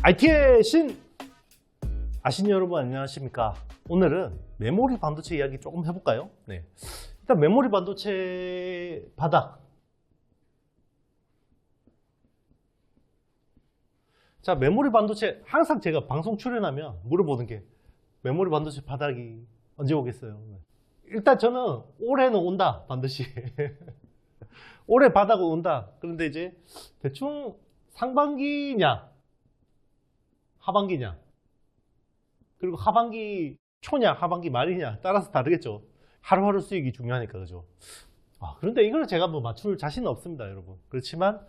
IT의 신! 아시는 여러분 안녕하십니까? 오늘은 메모리 반도체 이야기 조금 해볼까요? 네. 일단 메모리 반도체 바닥. 자, 메모리 반도체 항상 제가 방송 출연하면 물어보는 게 메모리 반도체 바닥이 언제 오겠어요? 네. 일단 저는 올해는 온다, 반드시. 올해 바닥은 온다. 그런데 이제 대충 상반기냐, 하반기냐, 그리고 하반기 초냐, 하반기 말이냐 따라서 다르겠죠. 하루하루 수익이 중요하니까, 그죠? 그런데 이걸 제가 뭐 맞출 자신은 없습니다, 여러분. 그렇지만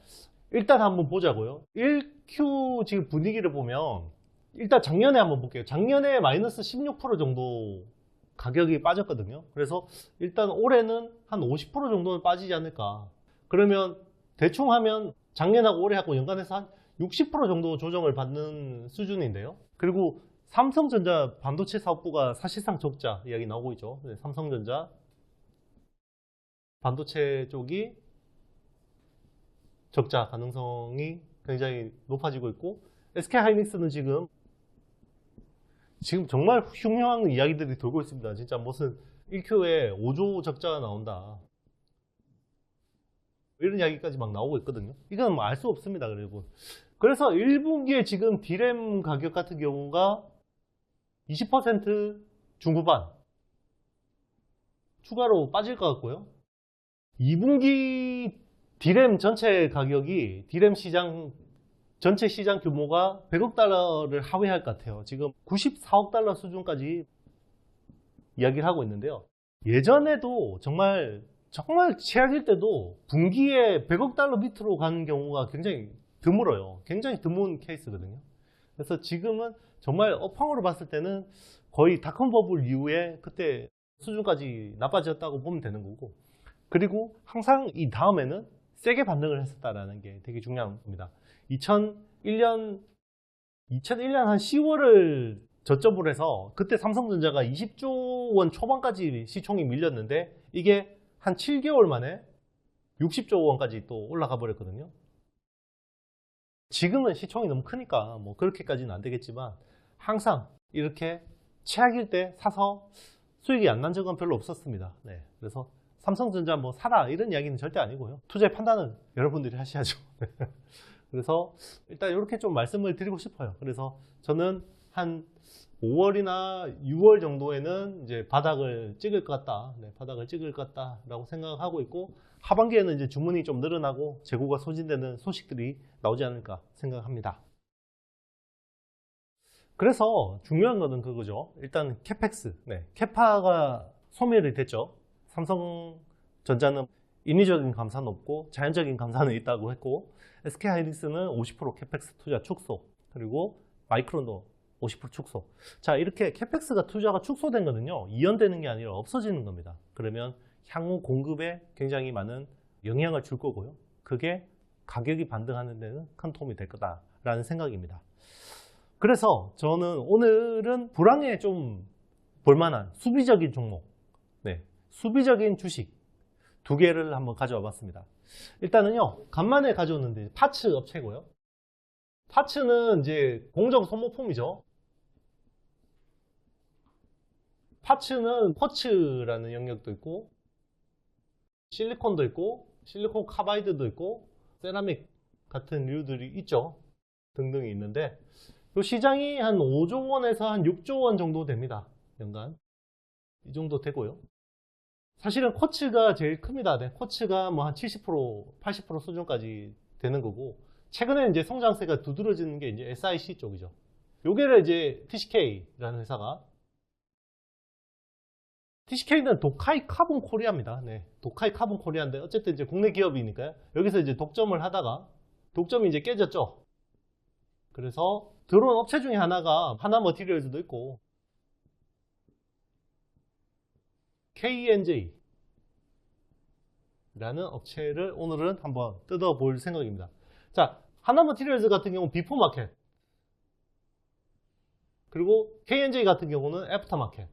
일단 한번 보자고요. 1Q 지금 분위기를 보면 일단 작년에 한번 볼게요. 작년에 마이너스 16% 정도 가격이 빠졌거든요. 그래서 일단 올해는 한 50% 정도는 빠지지 않을까. 그러면 대충 하면 작년하고 올해하고 연간해서 한 60% 정도 조정을 받는 수준인데요. 그리고 삼성전자 반도체 사업부가 사실상 적자 이야기 나오고 있죠. 삼성전자 반도체 쪽이 적자 가능성이 굉장히 높아지고 있고, SK하이닉스는 지금 정말 흉흉한 이야기들이 돌고 있습니다. 진짜 무슨 1Q에 5조 적자가 나온다, 이런 이야기까지 막 나오고 있거든요. 이건 뭐 알 수 없습니다. 그래서 1분기에 지금 D램 가격 같은 경우가 20% 중후반 추가로 빠질 것 같고요. 2분기 D램 전체 가격이, D램 시장 전체 시장 규모가 100억 달러를 하회할 것 같아요. 지금 94억 달러 수준까지 이야기를 하고 있는데요. 예전에도 정말 최악일 때도 분기에 100억 달러 밑으로 가는 경우가 굉장히 드물어요. 굉장히 드문 케이스거든요. 그래서 지금은 정말 업황으로 봤을 때는 거의 닷컴 버블 이후에 그때 수준까지 나빠졌다고 보면 되는 거고, 그리고 항상 이 다음에는 세게 반등을 했었다라는 게 되게 중요한 겁니다. 2001년 한 10월을 저점으로 해서 그때 삼성전자가 20조 원 초반까지 시총이 밀렸는데 이게 한 7개월 만에 60조 원까지 또 올라가 버렸거든요. 지금은 시총이 너무 크니까 뭐 그렇게까지는 안 되겠지만 항상 이렇게 최악일 때 사서 수익이 안 난 적은 별로 없었습니다. 네, 그래서 삼성전자 뭐 사라 이런 이야기는 절대 아니고요. 투자의 판단은 여러분들이 하셔야죠. 그래서 일단 이렇게 좀 말씀을 드리고 싶어요. 그래서 저는 한 5월이나 6월 정도에는 이제 바닥을 찍을 것 같다. 네, 바닥을 찍을 것 같다라고 생각하고 있고, 하반기에는 이제 주문이 좀 늘어나고 재고가 소진되는 소식들이 나오지 않을까 생각합니다. 그래서 중요한 거는 그거죠. 일단 캐펙스, 캐파가 소멸이 됐죠. 삼성전자는 인위적인 감산은 없고 자연적인 감산은 있다고 했고, SK하이닉스는 50% 캐펙스 투자 축소, 그리고 마이크론도 50% 축소. 자, 이렇게 캐펙스가 투자가 축소된 거는요, 이연되는 게 아니라 없어지는 겁니다. 그러면 향후 공급에 굉장히 많은 영향을 줄 거고요. 그게 가격이 반등하는 데는 큰 도움이 될 거다라는 생각입니다. 그래서 저는 오늘은 불황에 좀 볼만한 수비적인 종목, 수비적인 주식 두 개를 한번 가져와 봤습니다. 일단은요, 간만에 가져왔는데 파츠 업체고요. 파츠는 이제 공정 소모품이죠. 파츠는 쿼츠라는 영역도 있고, 실리콘도 있고, 실리콘 카바이드도 있고, 세라믹 같은 류들이 있죠. 등등이 있는데, 이 시장이 한 5조 원에서 한 6조 원 정도 됩니다. 연간. 이 정도 되고요. 사실은 쿼츠가 제일 큽니다. 쿼츠가 뭐 한 70%, 80% 수준까지 되는 거고, 최근에 이제 성장세가 두드러지는 게 이제 SIC 쪽이죠. 요게를 이제 TCK라는 회사가, TCK는 도카이 카본 코리아입니다. 도카이 카본 코리아인데 어쨌든 이제 국내 기업이니까요. 여기서 이제 독점을 하다가 독점이 이제 깨졌죠. 그래서 들어온 업체 중에 하나가 하나 머티리얼즈도 있고, KNJ 라는 업체를 오늘은 한번 뜯어볼 생각입니다. 자, 하나 머티리얼즈 같은 경우는 비포 마켓, 그리고 KNJ 같은 경우는 애프터 마켓.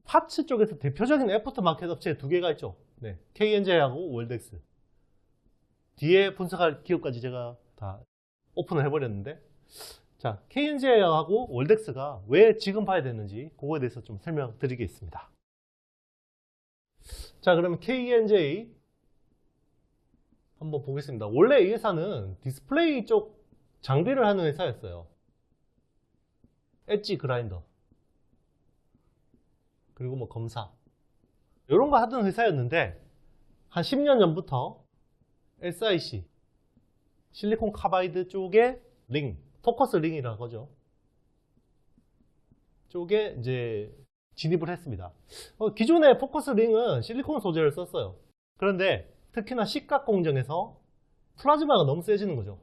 파츠 쪽에서 대표적인 애프터 마켓 업체 두 개가 있죠. KNJ하고 월덱스. 뒤에 분석할 기업까지 제가 다 오픈을 해버렸는데, 자, KNJ하고 월덱스가 왜 지금 봐야 되는지 그거에 대해서 좀 설명드리겠습니다. 자, 그러면 KNJ 한번 보겠습니다. 원래 이 회사는 디스플레이 쪽 장비를 하는 회사였어요. 엣지 그라인더, 그리고 뭐 검사, 이런 거 하던 회사였는데, 한 10년 전부터 SiC, 실리콘 카바이드 쪽에 링, 포커스 링이라고 하죠. 쪽에 이제 진입을 했습니다. 기존의 포커스 링은 실리콘 소재를 썼어요. 그런데 특히나 시각 공정에서 플라즈마가 너무 세지는 거죠.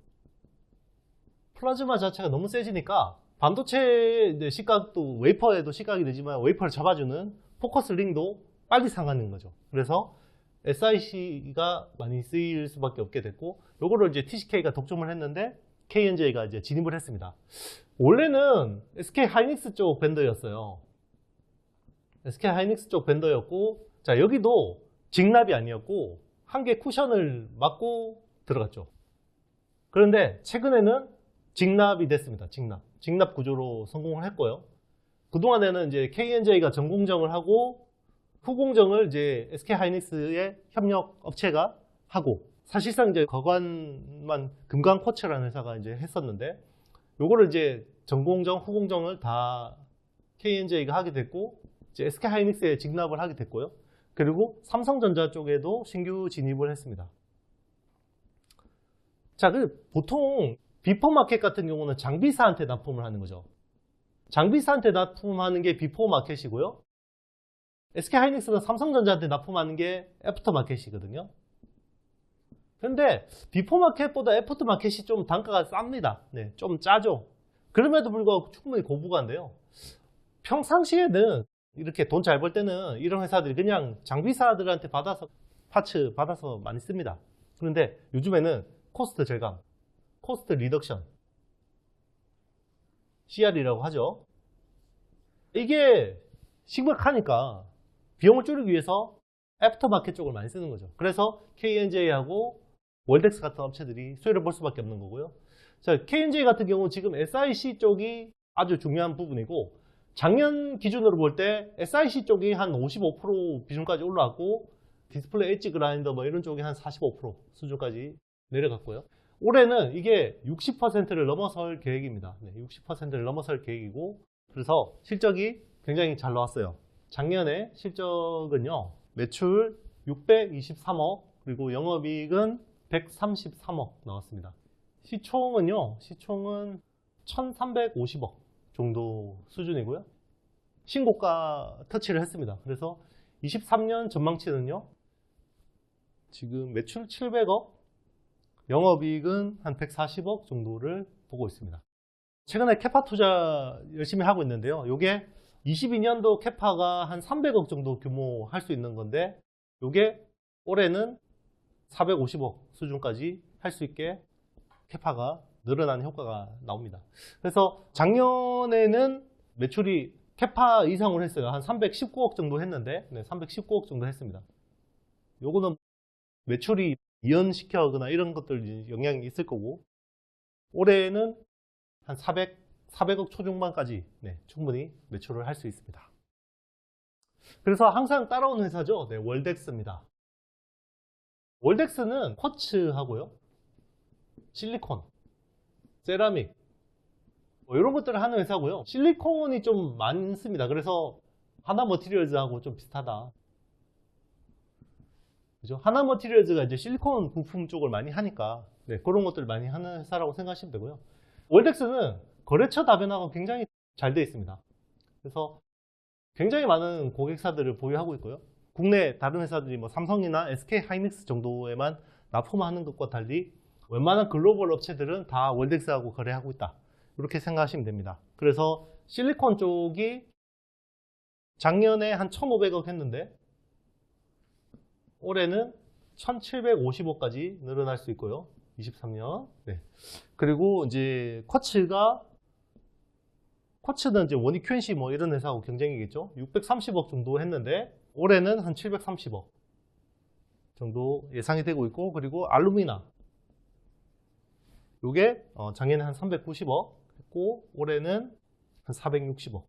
플라즈마 자체가 너무 세지니까 반도체 이제 시각도 웨이퍼에도 시각이 되지만 웨이퍼를 잡아주는 포커스 링도 빨리 상하는 거죠. 그래서 SiC가 많이 쓰일 수밖에 없게 됐고, 요거를 이제 TCK가 독점을 했는데 KNJ가 이제 진입을 했습니다. 원래는 SK 하이닉스 쪽 벤더였어요. SK 하이닉스 쪽 벤더였고, 자, 여기도 직납이 아니었고 한 개 쿠션을 맞고 들어갔죠. 그런데 최근에는 직납이 됐습니다. 직납 구조로 성공을 했고요. 그동안에는 이제 KNJ가 전공정을 하고 후공정을 이제 SK 하이닉스의 협력 업체가 하고, 사실상 이제 거관만 금강코츠라는 회사가 이제 했었는데, 요거를 이제 전공정, 후공정을 다 KNJ가 하게 됐고, 이제 SK 하이닉스에 직납을 하게 됐고요. 그리고 삼성전자 쪽에도 신규 진입을 했습니다. 자, 보통 비포 마켓 같은 경우는 장비사한테 납품을 하는 거죠. 장비사한테 납품하는 게 비포 마켓이고요. SK 하이닉스는 삼성전자한테 납품하는 게 애프터 마켓이거든요. 그런데 비포 마켓보다 애프터 마켓이 좀 단가가 쌉니다. 네, 좀 짜죠. 그럼에도 불구하고 충분히 고부가인데요. 평상시에는 이렇게 돈 잘 벌 때는 이런 회사들이 그냥 장비사들한테 받아서 파츠 받아서 많이 씁니다. 그런데 요즘에는 코스트 절감, 코스트 리덕션, CR이라고 하죠. 이게 심각하니까 비용을 줄이기 위해서 애프터마켓 쪽을 많이 쓰는 거죠. 그래서 KNJ하고 월덱스 같은 업체들이 수혜를 볼 수밖에 없는 거고요. 자, KNJ 같은 경우 지금 SiC 쪽이 아주 중요한 부분이고, 작년 기준으로 볼 때 SiC 쪽이 한 55% 비중까지 올라왔고, 디스플레이 엣지 그라인더 뭐 이런 쪽이 한 45% 수준까지 내려갔고요. 올해는 이게 60%를 넘어설 계획입니다. 네, 60%를 넘어설 계획이고, 그래서 실적이 굉장히 잘 나왔어요. 작년에 실적은요, 매출 623억, 그리고 영업이익은 133억 나왔습니다. 시총은요, 시총은 1350억 정도 수준이고요. 신고가 터치를 했습니다. 그래서 23년 전망치는요, 지금 매출 700억, 영업이익은 한 140억 정도를 보고 있습니다. 최근에 캐파 투자 열심히 하고 있는데요. 이게 22년도 캐파가 한 300억 정도 규모 할 수 있는 건데, 이게 올해는 450억 수준까지 할 수 있게 캐파가 늘어나는 효과가 나옵니다. 그래서 작년에는 매출이 캐파 이상으로 했어요. 한 319억 정도 했는데, 네, 319억 정도 했습니다. 요거는 매출이 이연시켜거나 이런 것들 영향이 있을 거고, 올해는 한 400억 초중반까지 네, 충분히 매출을 할 수 있습니다. 그래서 항상 따라오는 회사죠. 네, 월덱스입니다. 월덱스는 쿼츠하고요, 실리콘, 세라믹 뭐 이런 것들을 하는 회사고요. 실리콘이 좀 많습니다. 그래서 하나머티리얼즈하고 좀 비슷하다. 그죠? 하나머티리얼즈가 이제 실리콘 부품 쪽을 많이 하니까 네, 그런 것들을 많이 하는 회사라고 생각하시면 되고요. 월덱스는 거래처 다변화가 굉장히 잘 되어 있습니다. 그래서 굉장히 많은 고객사들을 보유하고 있고요. 국내 다른 회사들이 뭐 삼성이나 SK 하이닉스 정도에만 납품하는 것과 달리 웬만한 글로벌 업체들은 다 월덱스하고 거래하고 있다. 이렇게 생각하시면 됩니다. 그래서 실리콘 쪽이 작년에 한 1,500억 했는데 올해는 1,750억까지 늘어날 수 있고요. 23년. 네. 그리고 이제 쿼츠는 이제 원익 큐엔시 뭐 이런 회사하고 경쟁이겠죠. 630억 정도 했는데 올해는 한 730억 정도 예상이 되고 있고, 그리고 알루미나 요게 작년에 한 390억 했고 올해는 한 460억.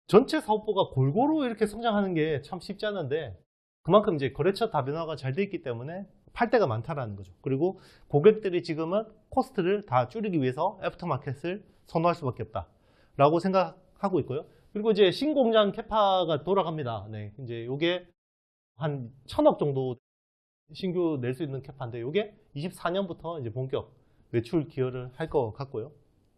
전체 사업부가 골고루 이렇게 성장하는 게 참 쉽지 않은데 그만큼 이제 거래처 다변화가 잘 돼 있기 때문에 팔 데가 많다라는 거죠. 그리고 고객들이 지금은 코스트를 다 줄이기 위해서 애프터마켓을 선호할 수밖에 없다라고 생각하고 있고요. 그리고 이제 신공장 캐파가 돌아갑니다. 네, 이제 요게 한 1000억 정도 신규 낼 수 있는 캐파인데 요게 24년부터 이제 본격 매출 기여를 할 것 같고요.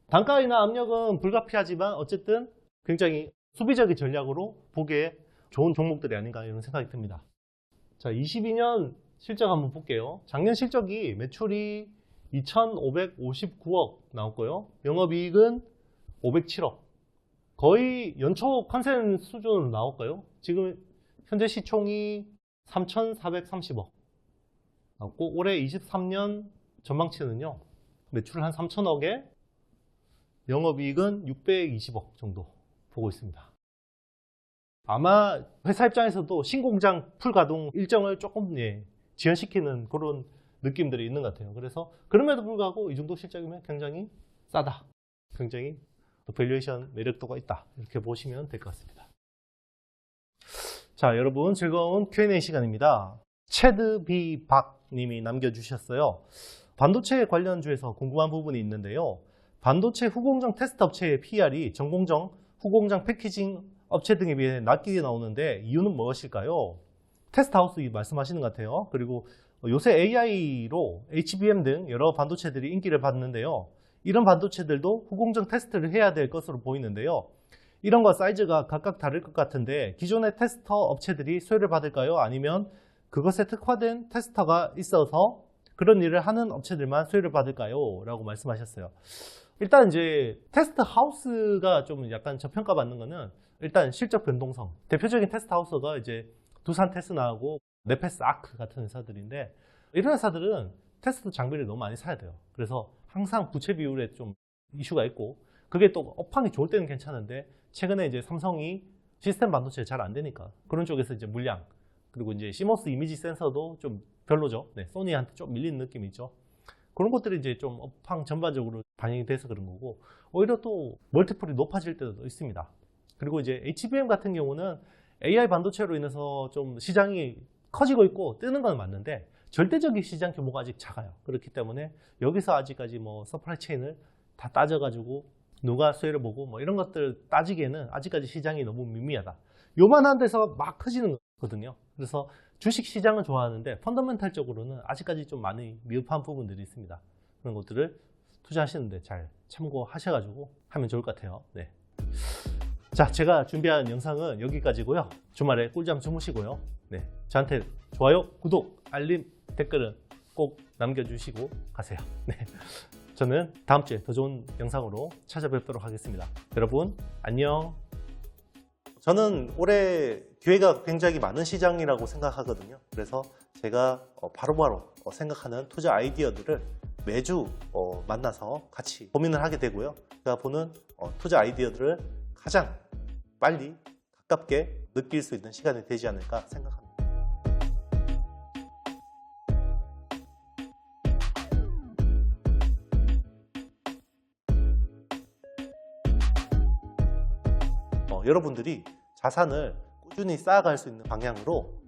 단가 인하 압력은 불가피하지만 어쨌든 굉장히 수비적인 전략으로 보기에 좋은 종목들이 아닌가 이런 생각이 듭니다. 자, 22년 실적 한번 볼게요. 작년 실적이 매출이 2,559억 나왔고요. 영업이익은 507억. 거의 연초 컨센 수준으로 나올까요? 지금 현재 시총이 3,430억 나왔고 올해 23년 전망치는요. 매출 한 3,000억에 영업이익은 620억 정도 보고 있습니다. 아마 회사 입장에서도 신공장 풀가동 일정을 조금 지연시키는 그런 느낌들이 있는 것 같아요. 그래서 그럼에도 불구하고 이 정도 실적이면 굉장히 싸다. 굉장히 밸류에이션 매력도가 있다. 이렇게 보시면 될 것 같습니다. 자, 여러분 즐거운 Q&A 시간입니다. 체드비박 님이 남겨주셨어요. 반도체 관련주에서 궁금한 부분이 있는데요. 반도체 후공정 테스트 업체의 PR이 전공정, 후공정 패키징 업체 등에 비해 낮게 나오는데 이유는 무엇일까요? 테스트하우스 말씀하시는 것 같아요. 그리고 요새 AI로 HBM 등 여러 반도체들이 인기를 받는데요. 이런 반도체들도 후공정 테스트를 해야 될 것으로 보이는데요. 이런 거 사이즈가 각각 다를 것 같은데 기존의 테스터 업체들이 수혜를 받을까요? 아니면 그것에 특화된 테스터가 있어서 그런 일을 하는 업체들만 수혜를 받을까요? 라고 말씀하셨어요. 일단 이제 테스트 하우스가 좀 약간 저평가받는 거는 일단 실적 변동성. 대표적인 테스트 하우스가 이제 두산 테스나하고 네페스 아크 같은 회사들인데 이런 회사들은 테스트 장비를 너무 많이 사야 돼요. 그래서 항상 부채 비율에 좀 이슈가 있고 그게 또 업황이 좋을 때는 괜찮은데 최근에 이제 삼성이 시스템 반도체 잘 안 되니까 그런 쪽에서 이제 물량 그리고 이제 시모스 이미지 센서도 좀 별로죠. 네, 소니한테 좀 밀리는 느낌이 있죠. 그런 것들이 이제 좀 업황 전반적으로 반영이 돼서 그런 거고 오히려 또 멀티플이 높아질 때도 있습니다. 그리고 이제 HBM 같은 경우는 AI 반도체로 인해서 좀 시장이 커지고 있고 뜨는 건 맞는데 절대적인 시장 규모가 아직 작아요. 그렇기 때문에 여기서 아직까지 뭐 서플라이 체인을 다 따져가지고 누가 수혜를 보고 뭐 이런 것들 따지기에는 아직까지 시장이 너무 미미하다. 요만한 데서 막 커지는 거거든요. 그래서 주식 시장은 좋아하는데 펀더멘탈적으로는 아직까지 좀 많이 미흡한 부분들이 있습니다. 그런 것들을 투자하시는데 잘 참고하셔가지고 하면 좋을 것 같아요. 네. 자, 제가 준비한 영상은 여기까지고요. 주말에 꿀잠 주무시고요. 네, 저한테 좋아요, 구독, 알림, 댓글은 꼭 남겨주시고 가세요. 네, 저는 다음 주에 더 좋은 영상으로 찾아뵙도록 하겠습니다. 여러분 안녕. 저는 올해 기회가 굉장히 많은 시장이라고 생각하거든요. 그래서 제가 바로바로 생각하는 투자 아이디어들을 매주 만나서 같이 고민을 하게 되고요. 제가 보는 투자 아이디어들을 가장 빨리 가깝게 느낄 수 있는 시간이 되지 않을까 생각합니다. 여러분들이 자산을 꾸준히 쌓아갈 수 있는 방향으로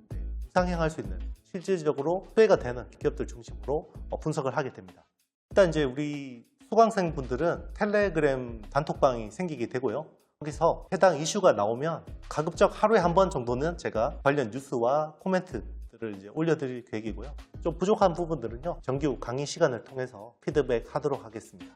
상향할 수 있는 실질적으로 수혜가 되는 기업들 중심으로 분석을 하게 됩니다. 일단 이제 우리 수강생 분들은 텔레그램 단톡방이 생기게 되고요. 거기서 해당 이슈가 나오면 가급적 하루에 한 번 정도는 제가 관련 뉴스와 코멘트들을 이제 올려드릴 계획이고요. 좀 부족한 부분들은요, 정규 강의 시간을 통해서 피드백 하도록 하겠습니다.